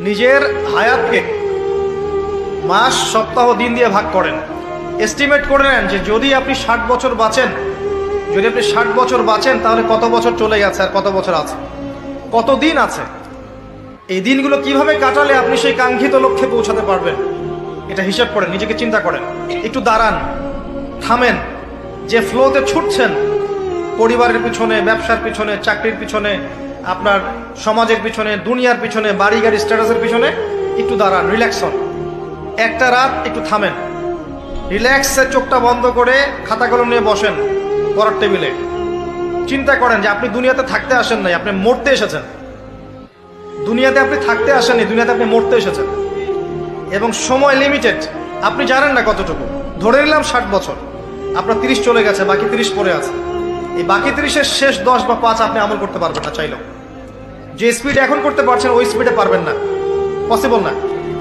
নিজের হায়াতকে মাস, সপ্তাহ, দিন দিয়ে ভাগ করেন। এস্টিমেট করে নেন যে যদি আপনি 60 বছর বাঁচেন, তাহলে কত বছর চলে গেছে আর কত বছর আছে, কত দিন আছে। এই দিনগুলো কিভাবে কাটালে আপনি সেই কাঙ্ক্ষিত লক্ষ্যে পৌঁছাতে পারবেন, এটা হিসাব করেন, নিজেকে চিন্তা করেন। একটু দাঁড়ান, থামেন। যে ফ্লোতে ছুটছেন, পরিবারের পিছনে, ব্যবসার পিছনে, চাকরির পিছনে, আপনার সমাজের পিছনে, দুনিয়ার পিছনে, বাড়ি গাড়ি স্ট্যাটাসের পিছনে, একটু দাঁড়ান, রিল্যাক্স হন। একটা রাত একটু থামেন, রিল্যাক্সে চোখটা বন্ধ করে খাতা কলম নিয়ে বসেন পড়ার টেবিলে। চিন্তা করেন যে আপনি দুনিয়াতে থাকতে আসেন নাই, আপনি মরতে এসেছেন। দুনিয়াতে আপনি থাকতে আসেননি, দুনিয়াতে আপনি মরতে এসেছেন। এবং সময় লিমিটেড, আপনি জানেন না কতটুকু। ধরে নিলাম 60 বছর, আপনার 30 চলে গেছে, বাকি 30 পড়ে আছে। এই বাকি 30-এর শেষ 10 বা 5 আপনি আমল করতে পারবেন না চাইলেও। যে স্পিড এখন করতে পারছেন ওই স্পিডে পারবেন না, পসিবল না।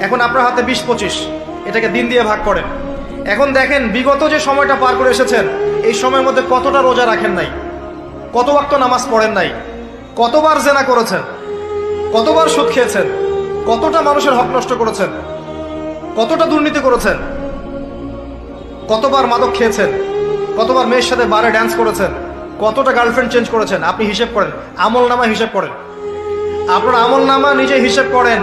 এখন আপনার হাতে 20-25, এটাকে দিন দিয়ে ভাগ করেন। এখন দেখেন বিগত যে সময়টা পার করে এসেছেন, এই সময়ের মধ্যে কতটা রোজা রাখেন নাই, কত ওয়াক্ত নামাজ পড়েন নাই, কতবার জেনা করেছেন, কতবার সুদ খেয়েছেন, কতটা মানুষের হক নষ্ট করেছেন, কতটা দুর্নীতি করেছেন, কতবার মাদক খেয়েছেন, কতবার মেয়ের সাথে বারে ড্যান্স করেছেন, কতটা গার্লফ্রেন্ড চেঞ্জ করেছেন। আপনি হিসেব করেন, আমল নামা হিসেব করেন। আপনার আমল নামা নিজে হিসেব করেন।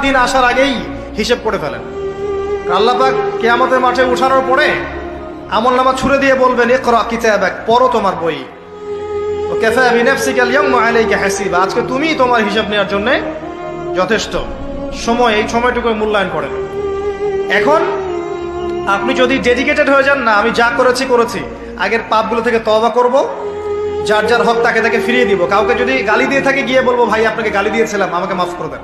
দিন আসার আগেই হিসেব করে ফেলেন। আল্লাহ পাক কিয়ামতের মাঠে উঠানোর পরে আমল নামা ছুড়ে দিয়ে বলবেন, ইকরা কিতাবাক, পড়ো তোমার বই। আজকে তুমি তোমার হিসাব নেওয়ার জন্য যথেষ্ট। সময়, এই সময়টুকু মূল্যায়ন করেন। এখন আপনি যদি ডেডিকেটেড হয়ে যান, না আমি যা করেছি, আগের পাপগুলো থেকে তওবা করব, যার যার হক তাকে ফিরিয়ে দিব। কাউকে যদি গালি দিয়ে থাকে, গিয়ে বলবো ভাই আপনাকে গালি দিয়েছিলাম, আমাকে মাফ করে দেন।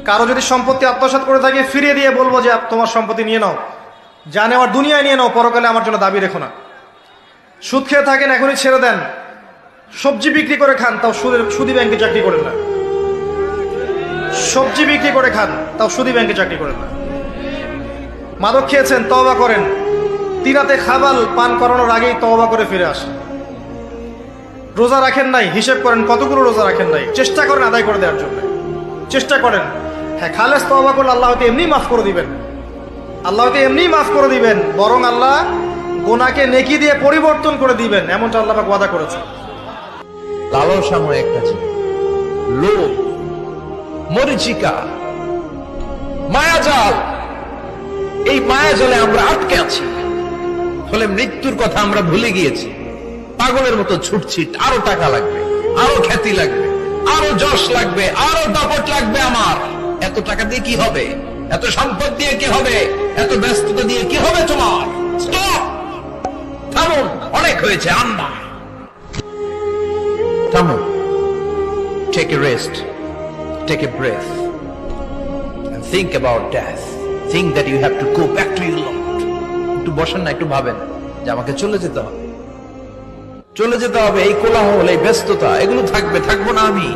কারো যদি সম্পত্তি আত্মসাৎ করে থাকে, ফিরিয়ে দিয়ে বলবো যে তোমার সম্পত্তি নিয়ে নাও, যা নেওয়ার দুনিয়ায় নিয়ে নাও, পরকালে আমার জন্য দাবি রেখো না। সুদ খেয়ে থাকেন, এখনই ছেড়ে দেন। সবজি বিক্রি করে খান, তাও সুদি ব্যাংকে চাকরি করেন না। সবজি বিক্রি করে খান, তাও সুদি ব্যাংকে চাকরি করেন না। মাদক খেয়েছেন, তওবা করেন। তিরাতে খাবাল পান করানোর আগেই তওবা করে ফিরে আসেন। রোজা রাখেন নাই, হিসেব করেন কতগুলো রোজা রাখেন নাই, চেষ্টা করেন আদায় করে দেওয়ার জন্য, চেষ্টা করেন। হ্যাঁ, খালেস তওবা করলে আল্লাহ হয়তো এমনি মাফ করে দিবেন, বরং আল্লাহ গুনাহকে নেকি দিয়ে পরিবর্তন করে দিবেন, এমনটা আল্লাহ পাক ওয়াদা করেছে। লালসাময় একটা জিনিস, লোভ, মরিচিকা, মায়াজাল। এই মায়াজালে আমরা আটকে আছি, ফলে মৃত্যুর কথা আমরা ভুলে গিয়েছি। পাগলের মতো ছুটছি, আরো টাকা লাগবে, আরো খ্যাতি লাগবে, আরো যশ লাগবে, আরো দাপট লাগবে। আমার এত টাকা দিয়ে কি হবে, এত সম্পদ দিয়ে কি হবে, এত ব্যস্ততা দিয়ে কি হবে তোমার? স্টপ, থামুন, অনেক হয়েছে, আন্না থামুন। Take a rest, take a breath, and think about death. Think that you have to go back to your Lord. একটু বসেন না, একটু ভাবেন যে আমাকে চলে যেতে হবে। এই কোলাহল, এই ব্যস্ততা, এগুলো থাকবো না আমি।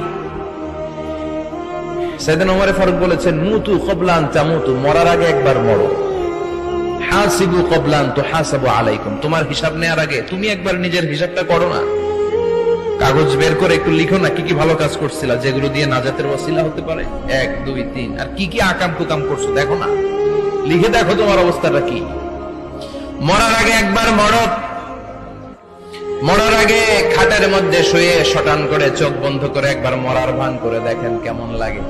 সাইয়েদনা ওমর ফারুক বলেছেন, মুতু ক্বাবলা আন তামুতু, মরার আগে একবার মরো। হাসিবু ক্বাবলা আন তুহাসাবু আলাইকুম, তোমার হিসাব নেওয়ার আগে তুমি একবার নিজের হিসাবটা করো না। কাগজ বের করে একটু লিখো না কি কি ভালো কাজ করছিলা, যেগুলো দিয়ে নাজাতের ওয়াসিলা হতে পারে। 1, 2, 3, আর কি কি আকাম কুকাম করছো দেখো না, লিখে দেখো তোমার অবস্থাটা কি। মরার আগে একবার মরো। মরার আগে খাটের মধ্যে শুয়ে শটান করে চোখ বন্ধ করে একবার মরার ভান করে দেখেন কেমন লাগে।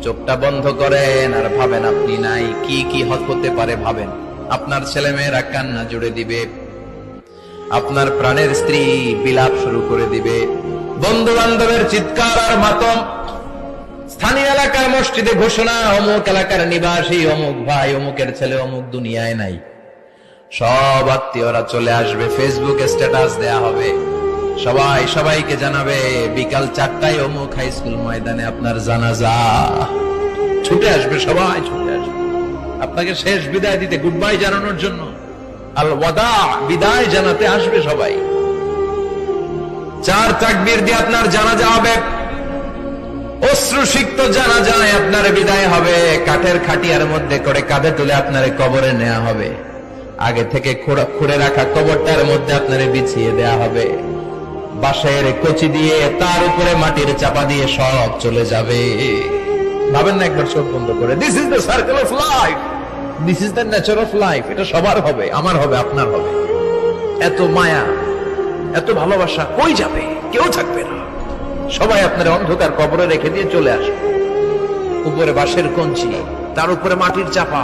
চোখটা বন্ধ করেন আর ভাবেন আপনি নাই, কি কি হতে পারে ভাবেন। আপনার ছেলে মেয়েরা কান্না জুড়ে দিবে, আপনার প্রাণের স্ত্রী বিলাপ শুরু করে দিবে, বন্ধু বান্ধবের চিৎকার আর মাতম, স্থানীয় এলাকার মসজিদে ঘোষণা, অমুক এলাকার নিবাসী অমুক ভাই, অমুকের ছেলে অমুক দুনিয়ায় নাই। সব আত্মীয়রা চলে আসবে, ফেসবুকে স্ট্যাটাস দেয়া হবে, সবাইকে জানাবে বিকাল 4টায় অমুক হাই স্কুল ময়দানে আপনার জানাজা। ছুটে আসবে, সবাই ছুটে আসবে আপনাকে শেষ বিদায় দিতে, গুড বাই জানানোর জন্য, আল ওয়াদা, বিদায় জানাতে আসবে সবাই। 4 তাকবীর দিয়ে আপনার জানাজা হবে, অশ্রুসিক্ত জানাজায় আপনার বিদায় হবে। কাঠের খাটিয়ার মধ্যে করে কাঁধে তুলে আপনার কবরে নেওয়া হবে। আগে থেকে খুঁড়ে রাখা কবরটার মধ্যে আপনারে বিছিয়ে দেয়া হবে। বাঁশের কচি দিয়ে তার উপরে মাটির চাপা দিয়ে সব চলে যাবে। ভাবেন না একবার চোখ বন্ধ করে, this is the circle of life, this is the nature of life. এটা সবার হবে, আমার হবে, আপনার হবে। এত মায়া, এত ভালোবাসা কই যাবে? কেউ থাকবে না। সবাই আপনার অন্ধকার কবরে রেখে দিয়ে চলে আসবে। উপরে বাঁশের কঞ্চি, তার উপরে মাটির চাপা,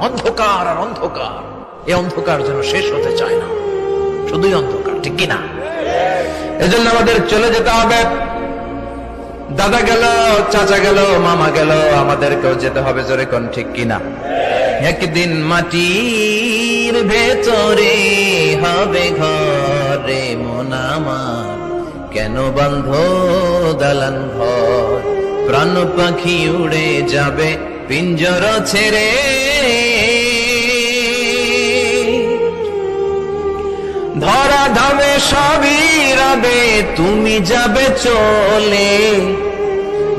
অন্ধকার আর অন্ধকার। এই অন্ধকার যেন শেষ হতে চায় না, শুধুই অন্ধকার, ঠিক কিনা? এজন্য আমাদের চলে যেতে হবে। দাদা গেল, চাচা গেল, মামা গেল, আমাদেরকেও যেতে হবে। জোরে কোন ঠিক কিনা? একদিন মাটির ভেতরে হবে ঘরে মন আমার, কেন বন্ধ দালান ঘর? প্রাণ পাখি উড়ে যাবে পিঞ্জর ছেড়ে, ধরা ধামে সবই রবে, তুমি যাবে চলে।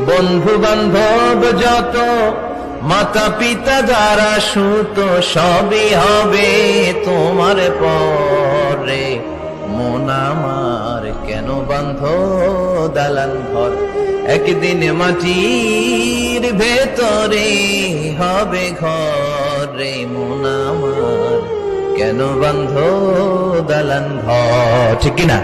বন্ধু বান্ধব যত, মাতা পিতা যারা সুত, সবই হবে তোমার পরে। মন আমার কেন বান্ধ দালান ঘর? একদিন মাটির ভেতরে হবে ঘরে মন আমার, কেন বান্ধ দালান ঘর? ঠিক কিনা?